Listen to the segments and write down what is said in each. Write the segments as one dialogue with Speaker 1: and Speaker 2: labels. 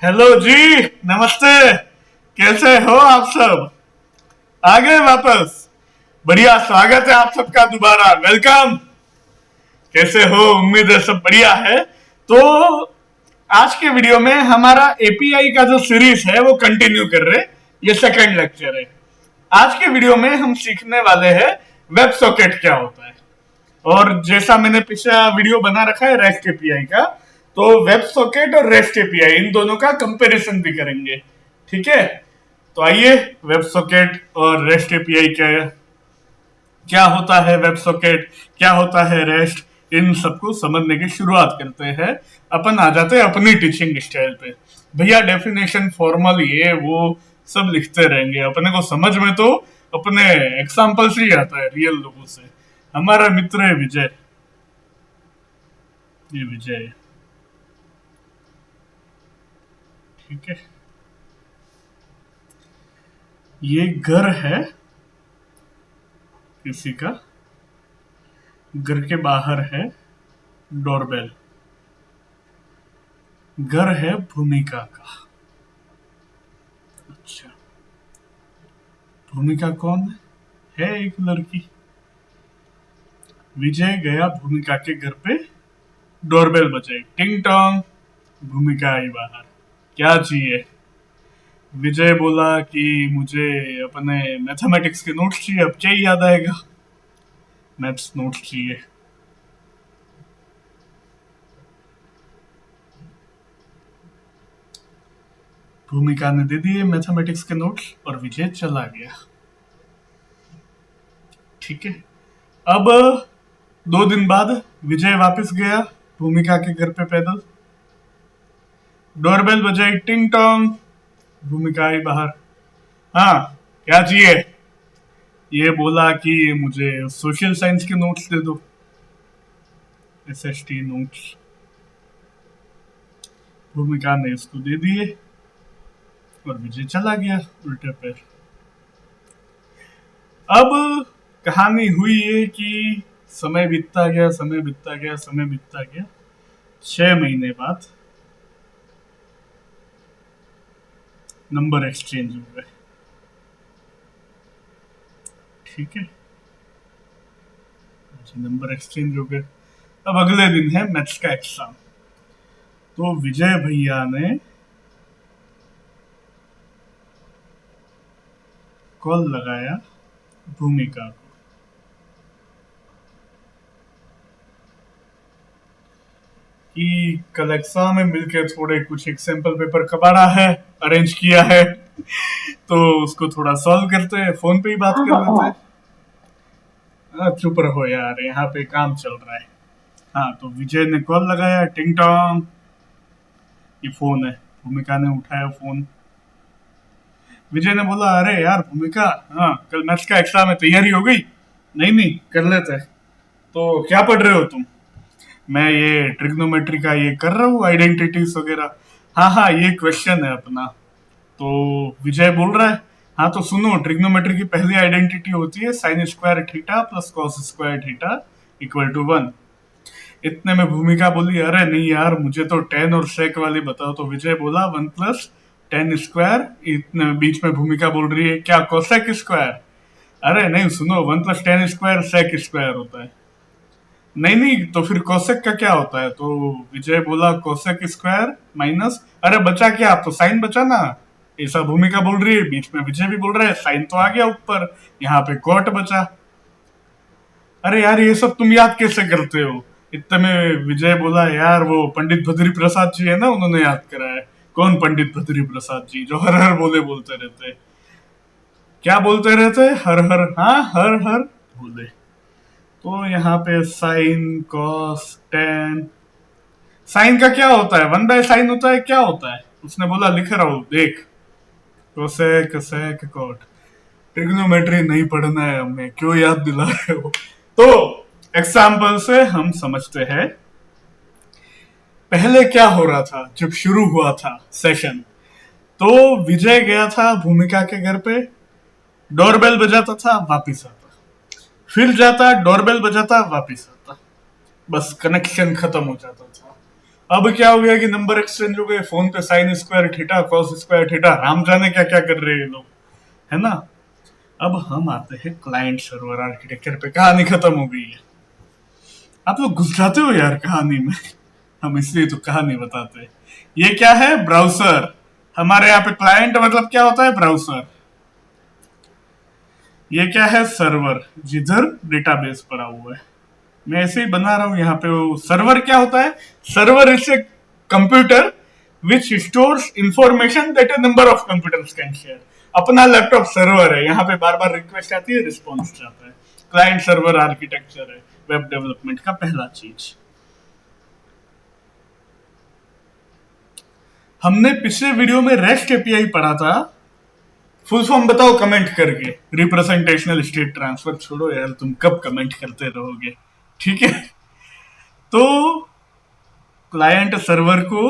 Speaker 1: Hello जी। नमस्ते। कैसे हो आप सब? आ गए वापस? बढ़िया, स्वागत है आप सबका दोबारा। वेलकम। कैसे हो? उम्मीद है सब बढ़िया है। तो आज के वीडियो में हमारा एपीआई का जो सीरीज है वो कंटिन्यू कर रहे। ये सेकंड लेक्चर है। आज के वीडियो में हम सीखने वाले हैं वेब सॉकेट क्या होता है। और जैसा मैंने पिछला वीडियो बना रखा है रेस्ट एपीआई का, तो वेब सॉकेट और रेस्ट एपीआई इन दोनों का कंपैरिजन भी करेंगे। ठीक है, तो आइए वेब सॉकेट और रेस्ट एपीआई क्या क्या होता है, वेब सॉकेट क्या होता है, रेस्ट, इन सबको समझने की शुरुआत करते हैं। अपन आ जाते हैं अपनी टीचिंग स्टाइल पे। भैया डेफिनेशन फॉर्मल ये वो सब लिखते रहेंगे, अपने को समझ में तो अपने एग्जाम्पल से ही आता है, रियल लोगों से। हमारा मित्र है विजय। ये विजय है। ठीक है, ये घर है किसी का। घर के बाहर है डोरबेल। घर है भूमिका का। अच्छा, भूमिका कौन है? एक लड़की। विजय गया भूमिका के घर पे। डोरबेल बजाई, टिंग टोंग। भूमिका आई बाहर। क्या चाहिए? विजय बोला कि मुझे अपने मैथमेटिक्स के नोट्स चाहिए। अब क्या ही याद आएगा? मैथ्स नोट्स चाहिए। भूमिका ने दे दिए मैथमेटिक्स के नोट्स और विजय चला गया। ठीक है, अब 2 दिन बाद विजय वापस गया भूमिका के घर पे पैदल। डोरबेल बजाई, टिंग टोंग। भूमिका आई बाहर। हाँ, क्या चाहिए? ये बोला कि मुझे सोशल साइंस के नोट्स दे दो, एसएसटी नोट्स। भूमिका ने इसको दे दिए और विजय चला गया उल्टे पैर। अब कहानी हुई है कि समय बीतता गया, समय बीतता गया, समय बीतता गया। 6 महीने बाद नंबर एक्सचेंज हो गए। ठीक है, नंबर एक्सचेंज हो गए। अब अगले दिन है मैथ्स का एग्जाम। तो विजय भैया ने कॉल लगाया भूमिका को कि कल एग्जाम में मिलके थोड़े कुछ एग्जाम्पल पेपर कबाड़ा है, अरेंज किया है, तो उसको थोड़ा सॉल्व करते हैं, फोन पे ही बात कर लेते हैं। चुप रहो यार, यहाँ पे काम चल रहा है। हाँ, तो विजय ने कॉल लगाया, टिंग टोंग। ये फोन है। भूमिका ने उठाया फोन। विजय ने बोला, अरे यार भूमिका, हाँ कल मैथ्स का एग्जाम है, तैयारी हो गई? नहीं नहीं, कर लेते हैं। तो क्या पढ़ रहे हो तुम? मैं ये ट्रिग्नोमेट्री का ये कर रहा हूँ, आइडेंटिटीज वगैरह। हाँ हाँ, ये क्वेश्चन है अपना। तो विजय बोल रहा है, हाँ तो सुनो, ट्रिग्नोमेट्री की पहली आइडेंटिटी होती है sine square theta plus cos square theta equal to 1। इतने में भूमिका बोली, अरे नहीं यार, मुझे तो टेन और सेक वाली बताओ। तो विजय बोला 1 + 10²। इतने बीच में भूमिका बोल रही है, क्या कोसेक स्क्वायर? अरे नहीं, सुनो, 1 + 10² सेक स्क्वायर होता है। नहीं नहीं, तो फिर कोसेक का क्या होता है? तो विजय बोला कोसेक स्क्वायर माइनस, अरे बचा क्या? आप तो साइन बचा ना। ऐसा भूमिका बोल रही है, बीच में विजय भी बोल रहा है साइन तो आ गया ऊपर, यहाँ पे कोट बचा। अरे यार, ये सब तुम याद कैसे करते हो? इतने में विजय बोला, यार वो पंडित भद्री प्रसाद जी है ना, उन्होंने याद करा है। कौन पंडित भद्री प्रसाद जी? जो हर हर बोले बोलते रहते। क्या बोलते रहते? हर हर, हाँ हर हर बोले। तो यहाँ पे साइन कॉस टेन। साइन का क्या होता है? 1/sin होता है, क्या होता है? उसने बोला, लिख रहा हूं देख, कोसेक सेक कोट। ट्रिग्नोमेट्री नहीं पढ़ना है हमें, क्यों याद दिला रहे हो? तो एग्जाम्पल से हम समझते हैं पहले क्या हो रहा था जब शुरू हुआ था सेशन। तो विजय गया था भूमिका के घर पे, डोरबेल बजाता था, वापिस आता, फिर जाता, डोरबेल बजाता, वापिस आता, बस कनेक्शन खत्म हो जाता था। अब क्या हो गया कि नंबर एक्सचेंज हो गए फोन पे, sign square theta cos square theta, Ram जाने क्या क्या कर रहे हैं लोग, है ना। अब हम आते हैं क्लाइंट सर्वर आर्किटेक्चर पे, कहानी खत्म हो गई है। आप लोग घुस जाते हो यार कहानी में, हम इसलिए तो कहानी बताते हैं। ये क्या है, ब्राउजर। हमारे यहाँ पे क्लाइंट मतलब क्या होता है, ब्राउजर। ये क्या है, सर्वर, जिधर डेटाबेस पड़ा हुआ है। मैं ऐसे ही बना रहा हूं यहाँ पे। वो सर्वर क्या होता है, server is a computer which stores information that A number of computers can share. अपना लैपटॉप सर्वर है, यहाँ पे बार बार रिक्वेस्ट आती है, रिस्पॉन्स जाता है। क्लाइंट सर्वर आर्किटेक्चर है वेब डेवलपमेंट का पहला चीज। हमने पिछले वीडियो में रेस्ट एपीआई पढ़ा था। फुल फॉर्म बताओ कमेंट करके। रिप्रेजेंटेशनल स्टेट ट्रांसफर छोड़ो यार, तुम कब कमेंट करते रहोगे, ठीक है। तो क्लाइंट सर्वर को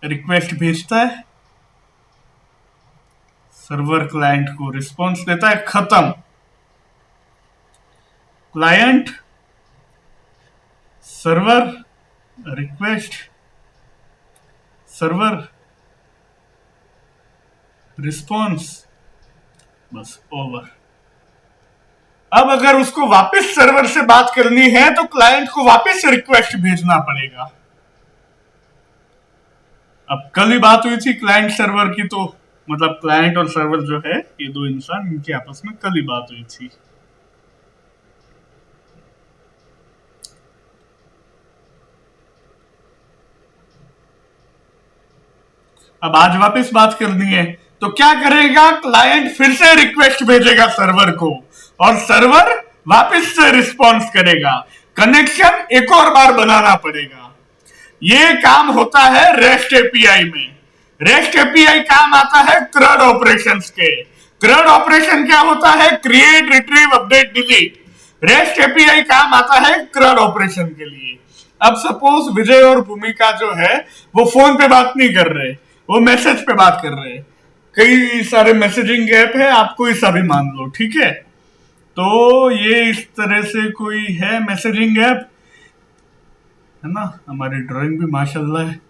Speaker 1: रिक्वेस्ट भेजता है, सर्वर क्लाइंट को रिस्पॉन्स देता है, खत्म। Client server request, server response, बस ओवर। अब अगर उसको वापस सर्वर से बात करनी है तो क्लाइंट को वापस रिक्वेस्ट भेजना पड़ेगा। अब कल ही बात हुई थी क्लाइंट सर्वर की, तो मतलब क्लाइंट और सर्वर जो है ये दो इंसान, इनकी आपस में कल ही बात हुई थी। अब आज वापस बात करनी है तो क्या करेगा, क्लाइंट फिर से रिक्वेस्ट भेजेगा सर्वर को और सर्वर वापस से रिस्पॉन्स करेगा। कनेक्शन एक और बार बनाना पड़ेगा। ये काम होता है रेस्ट एपीआई में। रेस्ट एपीआई काम आता है क्रड ऑपरेशंस के। क्रड ऑपरेशन क्या होता है, create retrieve update delete. Rest API काम आता है क्रड ऑपरेशन के लिए। अब सपोज विजय और भूमिका जो है वो फोन पे बात नहीं कर रहे, वो मैसेज पे बात कर रहे हैं। कई सारे मैसेजिंग ऐप है, आप कोई सा भी मान लो, ठीक है। तो ये इस तरह से कोई है मैसेजिंग ऐप, है ना। हमारी ड्राइंग भी माशाल्लाह है।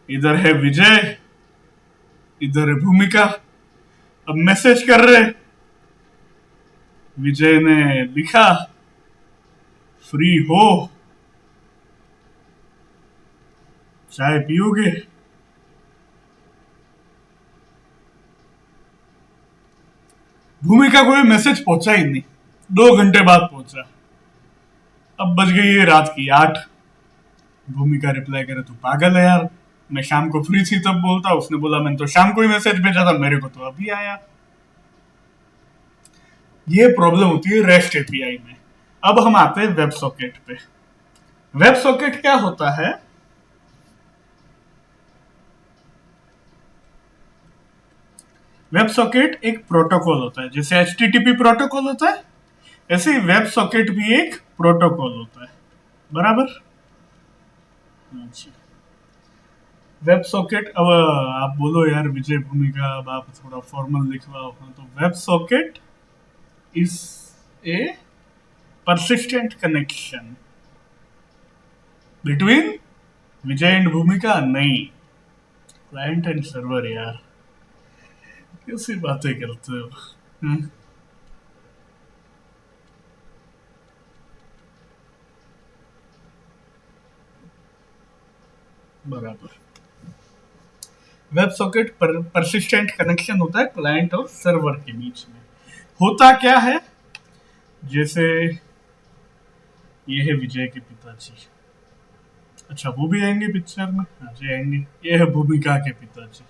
Speaker 1: इधर है विजय, इधर है भूमिका। अब मैसेज कर रहे, विजय ने लिखा फ्री हो, चाय पियोगे। भूमिका को ये मैसेज पहुंचा ही नहीं, 2 घंटे बाद पहुंचा। अब बज गई है रात की 8। भूमिका रिप्लाई करे, तो पागल है यार, मैं शाम को फ्री थी तब बोलता। उसने बोला मैंने तो शाम को ही मैसेज भेजा था, मेरे को तो अभी आया। ये प्रॉब्लम होती है रेस्ट एपीआई में। अब हम आते हैं वेब सॉकेट पे। वेब सॉकेट क्या होता है, वेब सॉकेट एक प्रोटोकॉल होता है। जैसे एचटीटीपी प्रोटोकॉल होता है, ऐसे ही वेब सॉकेट भी एक प्रोटोकॉल होता है, बराबर। वेब सॉकेट, अब आप बोलो यार विजय भूमिका, अब आप थोड़ा फॉर्मल लिखवाओ। तो web socket is a persistent connection between Vijay and भूमिका, नहीं क्लाइंट एंड सर्वर। यार कैसी बातें करते हो। बराबर। वेब सॉकेट परसिस्टेंट कनेक्शन होता है क्लाइंट और सर्वर के बीच में। होता क्या है, जैसे ये है विजय के पिताजी, अच्छा वो भी आएंगे पिक्चर में, हाँ जी आएंगे। ये है भूमिका के पिताजी,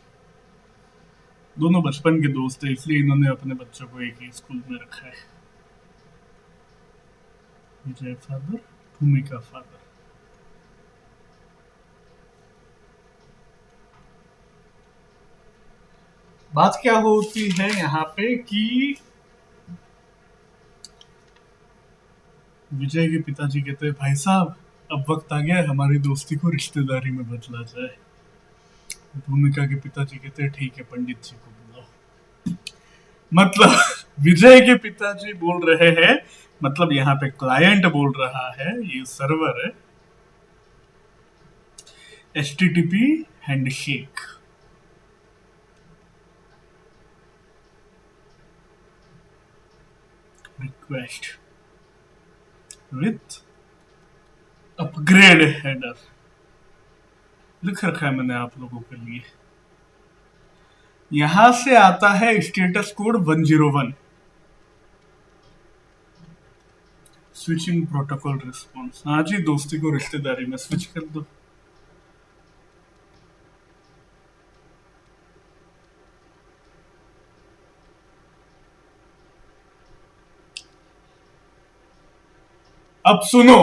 Speaker 1: दोनों बचपन के दोस्त है, इसलिए इन्होंने अपने बच्चों को एक ही स्कूल में रखा है। विजय फादर, भूमिका फादर। बात क्या होती है यहाँ पे कि विजय के पिताजी कहते हैं भाई साहब अब वक्त आ गया है हमारी दोस्ती को रिश्तेदारी में बदला जाए। भूमिका के पिताजी कहते हैं ठीक है पंडित जी को बुलाओ। मतलब विजय के पिताजी बोल रहे हैं, मतलब यहाँ पे क्लाइंट बोल रहा है, ये सर्वर है HTTP handshake, request with upgrade header लिख रखा है मैंने आप लोगों के लिए। यहां से आता है status code 101, switching protocol response. हाँ जी, दोस्ती को रिश्तेदारी में स्विच कर दो। अब सुनो,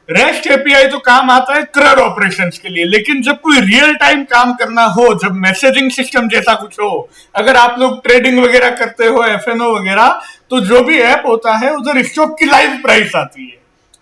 Speaker 1: रेस्ट एपीआई तो काम आता है क्रर ऑपरेशंस के लिए, लेकिन जब कोई रियल टाइम काम करना हो, जब मैसेजिंग सिस्टम जैसा कुछ हो, अगर आप लोग ट्रेडिंग वगैरह करते हो, एफएनओ वगैरह, तो जो भी ऐप होता है उधर स्टॉक की लाइव प्राइस आती है।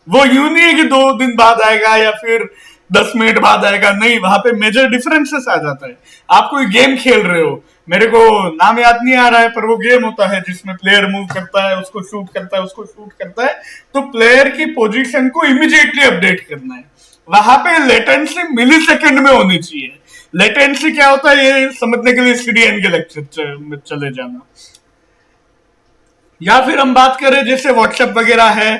Speaker 1: वो यूं नहीं है कि 2 दिन बाद आएगा या फिर 10 मिनट बाद आएगा, नहीं, वहां पे मेजर डिफरेंसेस आ जाता है। आप कोई गेम खेल रहे हो, मेरे को नाम याद नहीं आ रहा है, पर वो गेम होता है जिसमें प्लेयर मूव करता है, उसको शूट करता है, उसको शूट करता है, तो प्लेयर की पोजीशन को इमीडिएटली अपडेट करना है। वहां पे लेटेंसी मिली सेकेंड में होनी चाहिए। लेटेंसी क्या होता है ये समझने के लिए सीडीएन के लेक्चर में चले जाना। या फिर हम बात करें जैसे व्हाट्सएप वगैरह है,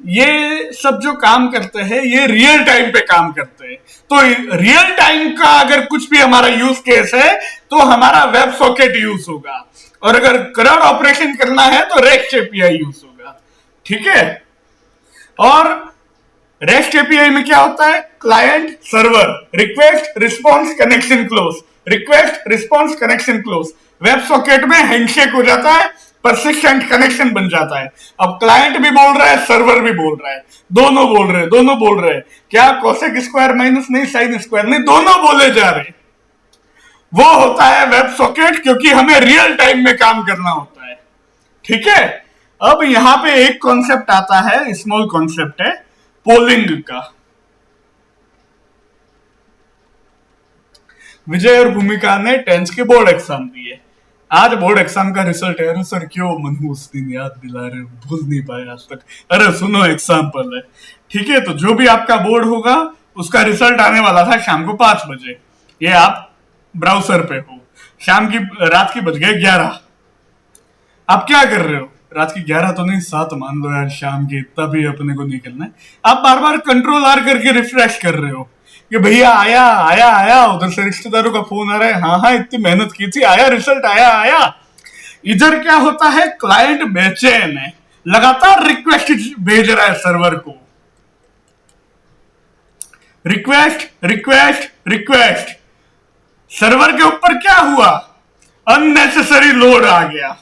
Speaker 1: ये सब जो काम करते हैं ये रियल टाइम पे काम करते हैं। तो रियल टाइम का अगर कुछ भी हमारा यूज केस है तो हमारा वेब सॉकेट यूज होगा, और अगर करंट ऑपरेशन करना है तो रेस्ट एपीआई यूज होगा। ठीक है। और रेस्ट एपीआई में क्या होता है, client server, request response connection close, request response connection close. Web socket में हैंडशेक हो जाता है, परसिस्टेंट कनेक्शन बन जाता है। अब क्लाइंट भी बोल रहा है, सर्वर भी बोल रहा है, दोनों बोल रहे हैं। क्या कोसेक स्क्वायर माइनस नहीं, साइन स्क्वायर नहीं, दोनों बोले जा रहे हैं। वो होता है वेब सॉकेट, क्योंकि हमें रियल टाइम में काम करना होता है। ठीक है। अब यहां पे एक कॉन्सेप्ट आता है, स्मॉल कॉन्सेप्ट है, पोलिंग का। विजय और भूमिका ने 10th के बोर्ड एग्जाम दिए। आज बोर्ड एग्जाम का रिजल्ट है। अरे सर क्यों मनु उस दिन याद दिला रहे हो, भूल नहीं पाए आज तक। अरे सुनो, एग्जाम्पल है। ठीक है। तो जो भी आपका बोर्ड होगा उसका रिजल्ट आने वाला था शाम को 5 बजे। ये आप ब्राउजर पे हो, रात की बज गए 11। आप क्या कर रहे हो, रात की 11 तो नहीं, 7 मान लो यार, शाम की, इतना भी अपने को नहीं करना है। आप बार बार कंट्रोल आर करके रिफ्रेश कर रहे हो कि भैया आया आया आया, उधर से रिश्तेदारों का फोन आ रहा है, हाँ हाँ इतनी मेहनत की थी, आया रिजल्ट, आया आया। इधर क्या होता है, क्लाइंट बेचैन है, लगातार रिक्वेस्ट भेज रहा है सर्वर को, रिक्वेस्ट रिक्वेस्ट रिक्वेस्ट। सर्वर के ऊपर क्या हुआ, अननेसेसरी लोड आ गया,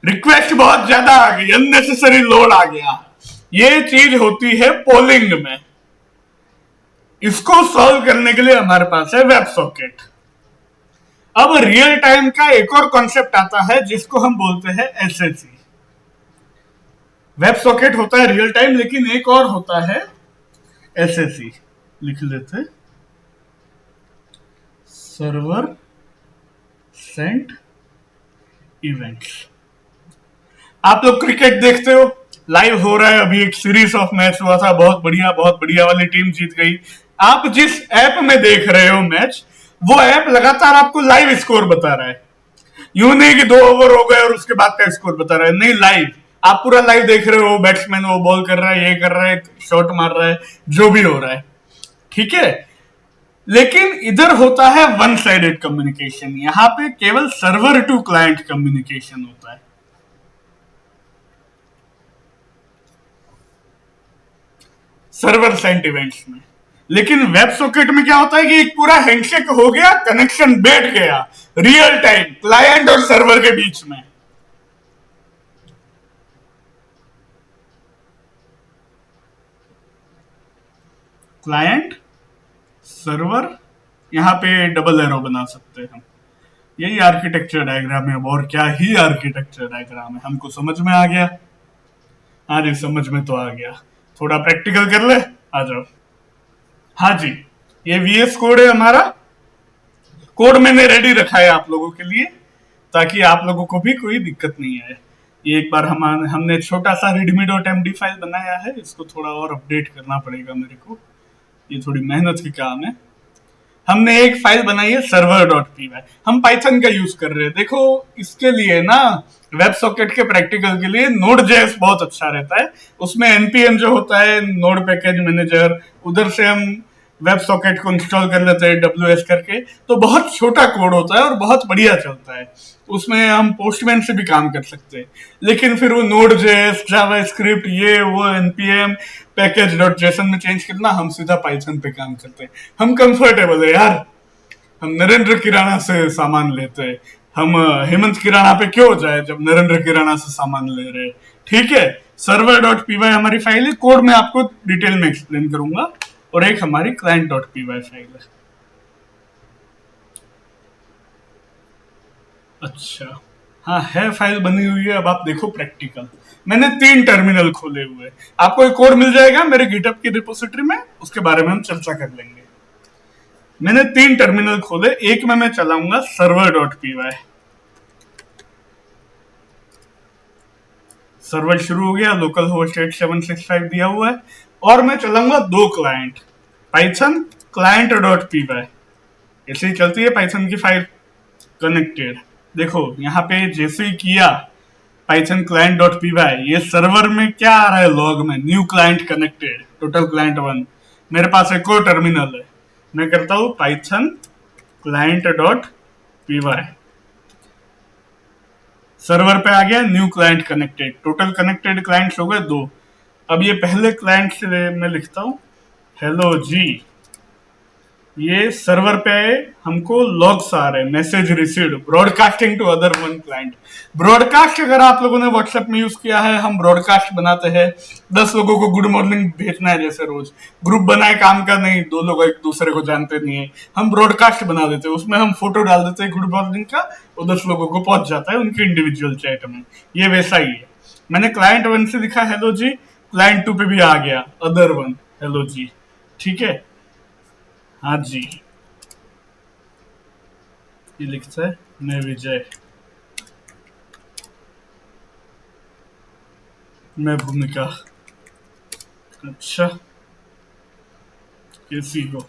Speaker 1: रिक्वेस्ट बहुत ज्यादा आ गई, अननेसेसरी लोड आ गया। ये चीज होती है पोलिंग में। इसको सॉल्व करने के लिए हमारे पास है वेब सॉकेट। अब रियल टाइम का एक और कॉन्सेप्ट आता है जिसको हम बोलते हैं एसएसई। वेब सॉकेट होता है रियल टाइम, लेकिन एक और होता है एसएसई। लिख लेते, सर्वर सेंट इवेंट्स। आप लोग क्रिकेट देखते हो, लाइव हो रहा है, अभी एक सीरीज ऑफ मैच हुआ था, बहुत बढ़िया वाली टीम जीत गई। आप जिस ऐप में देख रहे हो मैच, वो ऐप लगातार आपको लाइव स्कोर बता रहा है। यूं नहीं कि 2 ओवर हो गए और उसके बाद का स्कोर बता रहा है, नहीं, लाइव। आप पूरा लाइव देख रहे हो, बैट्समैन वो बॉल कर रहा है, ये कर रहा है, शॉट मार रहा है, जो भी हो रहा है। ठीक है। लेकिन इधर होता है वन साइडेड कम्युनिकेशन। यहां पे केवल सर्वर टू क्लाइंट कम्युनिकेशन होता है। सर्वर सेंट इवेंट्स में। लेकिन वेब सॉकेट में क्या होता है कि एक पूरा हैंडशेक हो गया, कनेक्शन बैठ गया, रियल टाइम क्लाइंट और सर्वर के बीच में। क्लाइंट सर्वर, यहां पे डबल एरो बना सकते हैं हम। यही आर्किटेक्चर डायग्राम है, और क्या ही आर्किटेक्चर डायग्राम है। हमको समझ में आ गया? हाँ जी, समझ में तो आ गया। थोड़ा प्रैक्टिकल कर ले, आ जाओ। हाँ जी, ये वीएस कोड है हमारा। कोड मैंने रेडी रखा है आप लोगों के लिए, ताकि आप लोगों को भी कोई दिक्कत नहीं आए। ये एक बार हमने छोटा सा readme.md फाइल बनाया है, इसको थोड़ा और अपडेट करना पड़ेगा मेरे को, ये थोड़ी मेहनत की काम है। हमने एक फाइल बनाई है server.py, हम पाइथन का यूज कर रहे हैं। देखो इसके लिए ना वेब सॉकेट के प्रैक्टिकल के लिए Node.js बहुत अच्छा रहता है, उसमें npm जो होता है नोड पैकेज मैनेजर, उधर से हम वेब सॉकेट को इंस्टॉल कर लेते हैं WS करके, तो बहुत छोटा कोड होता है और बहुत बढ़िया चलता है, उसमें हम पोस्टमैन से भी काम कर सकते हैं। लेकिन फिर वो Node.js, जावास्क्रिप्ट, ये वो npm पैकेज डॉट जेसन में चेंज करना, हम सीधा पाइथन पे काम करते हैं। हम कंफर्टेबल है यार, हम नरेंद्र किराना से सामान लेते हैं, हम हेमंत किराना पे क्यों जाए जब नरेंद्र किराना से सामान ले रहे हैं। ठीक है, server.py हमारी फाइल है, कोड में आपको डिटेल में एक्सप्लेन करूंगा, और एक हमारी client.py फाइल है। अच्छा हाँ, है फाइल बनी हुई है। अब आप देखो प्रैक्टिकल, मैंने 3 टर्मिनल खोले हुए, आपको एक और मिल जाएगा मेरे गिटहब की रिपोजिटरी में, उसके बारे में हम चर्चा कर लेंगे। मैंने 3 टर्मिनल खोले, एक में मैं चलाऊंगा server.py, सर्वर शुरू हो गया, लोकल होस्ट 8765 दिया हुआ है, और मैं चलाऊंगा 2 क्लाइंट, पाइथन client.py, ऐसे ही चलती है पाइथन की फाइल कनेक्टेड। देखो यहाँ पे जैसे ही किया पाइथन client.py, ये सर्वर में क्या आ रहा है लॉग में, new client connected, total client 1। मेरे पास एक और टर्मिनल है, मैं करता हूँ पाइथन client.py, सर्वर पे आ गया, new client connected, total connected clients हो गए 2। अब ये पहले क्लाइंट से मैं लिखता हूँ हेलो जी, ये सर्वर पे हमको लॉग्स आ रहे हैं, message received, broadcasting to other one client. Broadcast अगर आप लोगों ने व्हाट्सएप में यूज किया है, हम ब्रॉडकास्ट बनाते हैं, 10 लोगों को गुड मॉर्निंग भेजना है, जैसे रोज ग्रुप बनाए काम का, नहीं 2 लोग एक दूसरे को जानते नहीं है, हम ब्रॉडकास्ट बना देते हैं, उसमें हम फोटो डाल देते हैं गुड मॉर्निंग का, वो 10 लोगों को पहुंच जाता है उनके इंडिविजुअल चैट में। ये वैसा ही है, मैंने क्लाइंट 1 से लिखा हेलो जी, क्लाइंट 2 पे भी आ गया अदर वन हेलो जी। ठीक है, हाँ जी, ये लिखता है मैं विजय, मैं भूमिका, अच्छा कैसी हो।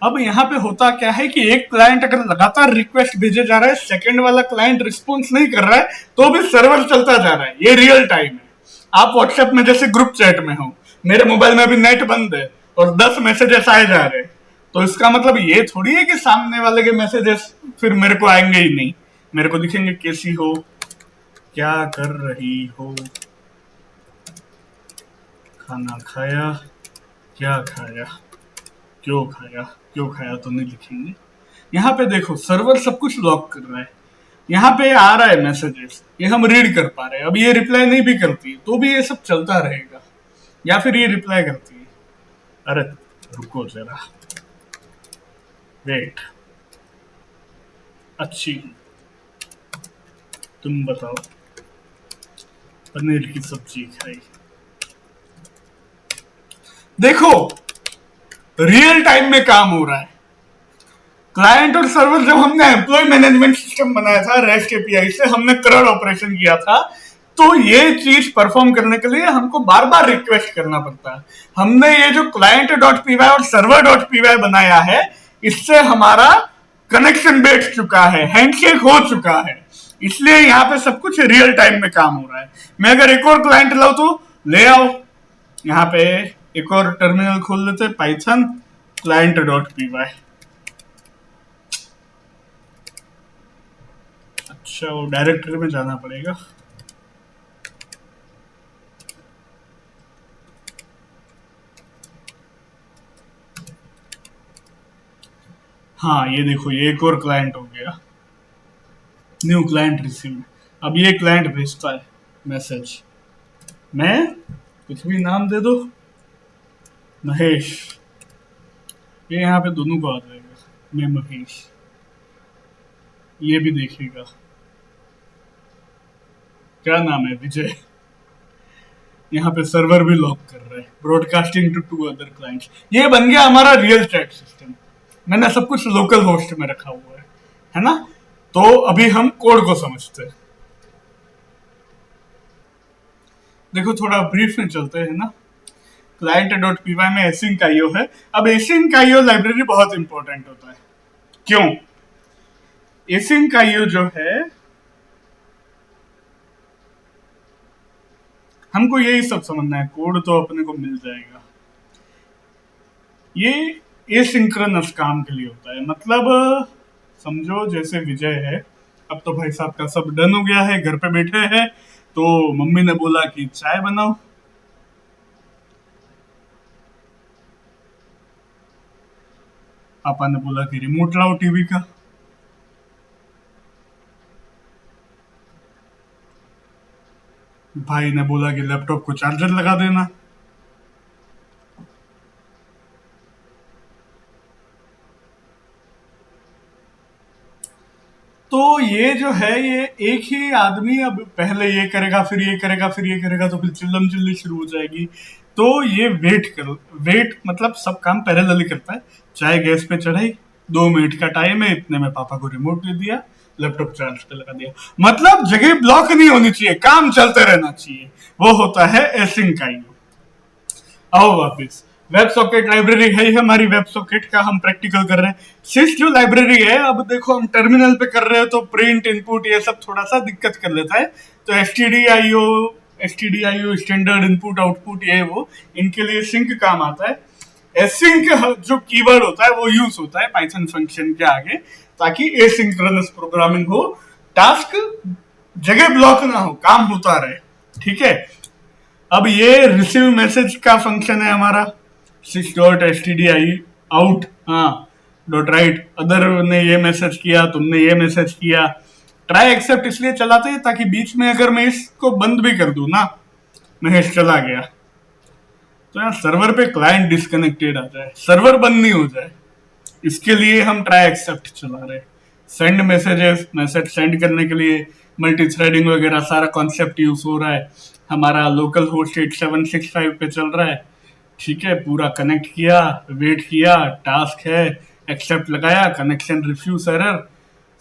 Speaker 1: अब यहाँ पे होता क्या है कि एक क्लाइंट अगर लगातार रिक्वेस्ट भेजे जा रहा है, सेकंड वाला क्लाइंट रिस्पॉन्स नहीं कर रहा है, तो भी सर्वर चलता जा रहा है, ये रियल टाइम है। आप व्हाट्सएप में जैसे ग्रुप चैट में हो, मेरे मोबाइल में अभी नेट बंद है और 10 मैसेजेस आए जा रहे हैं, तो इसका मतलब ये थोड़ी है कि सामने वाले के मैसेजेस फिर मेरे को आएंगे ही नहीं, मेरे को दिखेंगे कैसी हो, क्या कर रही हो, खाना खाया, क्या खाया, क्यों खाया, क्यों खाया तो नहीं लिखेंगे। यहाँ पे देखो सर्वर सब कुछ लॉक कर रहा है, यहाँ पे आ रहा है मैसेजेस, ये हम रीड कर पा रहे हैं। अब ये रिप्लाई नहीं भी करती तो भी ये सब चलता रहेगा, या फिर ये रिप्लाई करती है, अरे रुको जरा वेट, अच्छी तुम बताओ, पनीर की सब्जी खाई। देखो रियल टाइम में काम हो रहा है। क्लाइंट और सर्वर, जब हमने एम्प्लॉय मैनेजमेंट सिस्टम बनाया था रेस्ट एपीआई से, हमने क्रड ऑपरेशन किया था, तो ये चीज परफॉर्म करने के लिए हमको बार बार रिक्वेस्ट करना पड़ता है। हमने ये जो क्लाइंट डॉट पीवाई और सर्वर डॉट पीवाई बनाया है, इससे हमारा कनेक्शन बैठ चुका है, हैंडशेक हो चुका है, इसलिए यहाँ पे सब कुछ रियल टाइम में काम हो रहा है। मैं अगर एक और क्लाइंट लाऊं तो ले आओ, यहाँ पे एक और टर्मिनल खोल लेते हैं, पाइथन क्लाइंट डॉट पीवाई। अच्छा, वो डायरेक्टरी में जाना पड़ेगा। हाँ ये देखो, ये एक और क्लाइंट हो गया, न्यू क्लाइंट रिसीव। अब ये क्लाइंट भेजता है मैसेज, मैं कुछ भी नाम दे दो, महेश, ये यहाँ पे दोनों को आ जाएगा, मैं महेश, ये भी देखेगा क्या नाम है, विजय। यहाँ पे सर्वर भी लॉक कर रहा है, ब्रॉडकास्टिंग टू 2 अदर क्लाइंट्स। ये बन गया हमारा रियल चैट सिस्टम। मैंने सब कुछ लोकल होस्ट में रखा हुआ है ना। तो अभी हम कोड को समझते हैं। देखो थोड़ा ब्रीफ में चलते हैं ना। client.py में async IO है। अब async IO लाइब्रेरी बहुत इंपॉर्टेंट होता है। क्यों? async IO जो है, हमको यही सब समझना है, कोड तो अपने को मिल जाएगा। ये एसिंक्रोनस काम के लिए होता है। मतलब समझो जैसे विजय है, अब तो भाई साहब का सब डन हो गया है, घर पे बैठे हैं, तो मम्मी ने बोला कि चाय बनाओ, पापा ने बोला कि रिमोट लाओ टीवी का, भाई ने बोला कि लैपटॉप को चार्जर लगा देना, तो ये जो है, ये एक ही आदमी अब पहले ये करेगा, फिर ये करेगा, फिर ये करेगा, तो फिर चिल्लम चिल्ली शुरू हो जाएगी। तो ये वेट मतलब सब काम पैरेलली करता है। चाहे गैस पे चढ़ाई, 2 मिनट का टाइम है, इतने में पापा को रिमोट दे दिया, लैपटॉप चार्ज पे लगा दिया। मतलब जगह ब्लॉक नहीं होनी चाहिए, काम चलते रहना चाहिए। वो होता है एसिंक IO। आओ वापिस, वेब सॉकेट लाइब्रेरी है ही हमारी। वेब सॉकेट का हम प्रैक्टिकल कर रहे हैं। सिस जो लाइब्रेरी है, अब देखो हम टर्मिनल पे कर रहे हो तो प्रिंट इनपुट ये सब थोड़ा सा दिक्कत कर लेता है। तो एसटीडीआईओ स्टैंडर्ड इनपुट आउटपुट, ये वो इनके लिए सिंक काम आता है। एसिंक जो कीवर्ड होता है वो यूज होता है पाइथन फंक्शन के आगे, ताकि एसिंक्रोनस प्रोग्रामिंग हो, टास्क जगह ब्लॉक ना हो, काम होता रहे। ठीक है। अब ये रिसीव मैसेज का फंक्शन है हमारा, sys.stdi आउट, हाँ डॉट राइट, अदर ने ये मैसेज किया, तुमने ये मैसेज किया। ट्राई एक्सेप्ट इसलिए चलाते हैं ताकि बीच में अगर मैं इसको बंद भी कर दूं ना, महेश चला गया, तो यहाँ सर्वर पे क्लाइंट डिस्कनेक्टेड आ जाए, सर्वर बंद नहीं हो जाए, इसके लिए हम ट्राई एक्सेप्ट चला रहे। सेंड मैसेजेस, मैसेज सेंड करने के लिए मल्टी थ्रेडिंग वगैरह सारा कॉन्सेप्ट यूज हो रहा है। हमारा लोकल होस्ट 8765 पे चल रहा है। ठीक है, पूरा कनेक्ट किया, वेट किया, टास्क है, एक्सेप्ट लगाया, कनेक्शन रिफ्यूज एरर,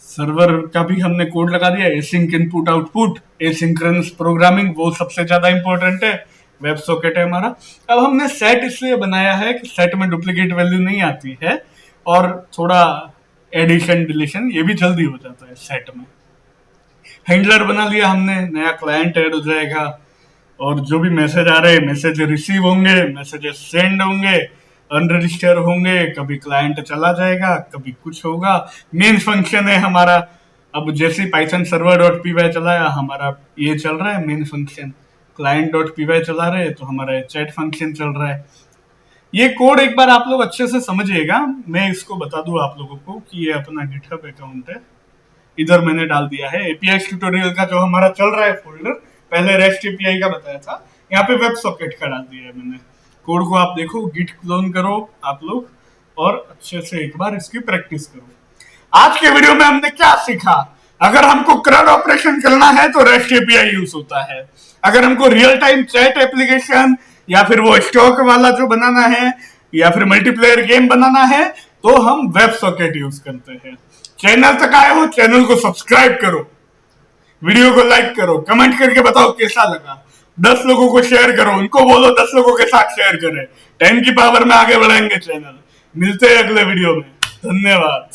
Speaker 1: सर्वर का भी हमने कोड लगा दिया, async input output, asynchronous programming वो सबसे ज्यादा इंपॉर्टेंट है। वेब सॉकेट है हमारा। अब हमने सेट इसलिए बनाया है कि सेट में डुप्लीकेट वैल्यू नहीं आती है, और थोड़ा एडिशन डिलीशन ये भी जल्दी हो जाता है सेट में। हैंडलर बना लिया हमने, नया क्लाइंट ऐड हो जाएगा, और जो भी मैसेज आ रहे हैं, मैसेज रिसीव होंगे, मैसेजेस सेंड होंगे, अनरजिस्टर होंगे, कभी क्लाइंट चला जाएगा, कभी कुछ होगा। मेन फंक्शन है हमारा। अब जैसे Python server dot p y चलाया, हमारा ये चल रहा है main function. Client dot p y चला रहे हैं तो हमारा चैट फंक्शन चल रहा है। ये कोड एक बार आप लोग अच्छे से समझिएगा। मैं इसको बता दूं आप लोगों को कि ये अपना गिटहब अकाउंट है, इधर मैंने डाल दिया है एपीआई ट्यूटोरियल का जो हमारा चल रहा है फोल्डर। पहले रेस्ट एपीआई का बताया था, यहाँ पे वेब सॉकेट का डाल दिया है मैंने। कोड को आप देखो, गिट क्लोन करो आप लोग, और अच्छे से एक बार इसकी प्रैक्टिस करो। आज के वीडियो में हमने क्या सीखा? अगर हमको क्रड ऑपरेशन करना है तो रेस्ट एपीआई यूज होता है। अगर हमको रियल टाइम चैट एप्लीकेशन या फिर वो स्टॉक वाला जो बनाना है, या फिर मल्टीप्लेयर गेम बनाना है, तो हम वेब सॉकेट यूज करते हैं। चैनल तक आए हो, चैनल को सब्सक्राइब करो, वीडियो को लाइक करो, कमेंट करके बताओ कैसा लगा। 10 लोगों को शेयर करो, उनको बोलो 10 लोगों के साथ शेयर करें। 10 की पावर में आगे बढ़ाएंगे चैनल। मिलते हैं अगले वीडियो में। धन्यवाद।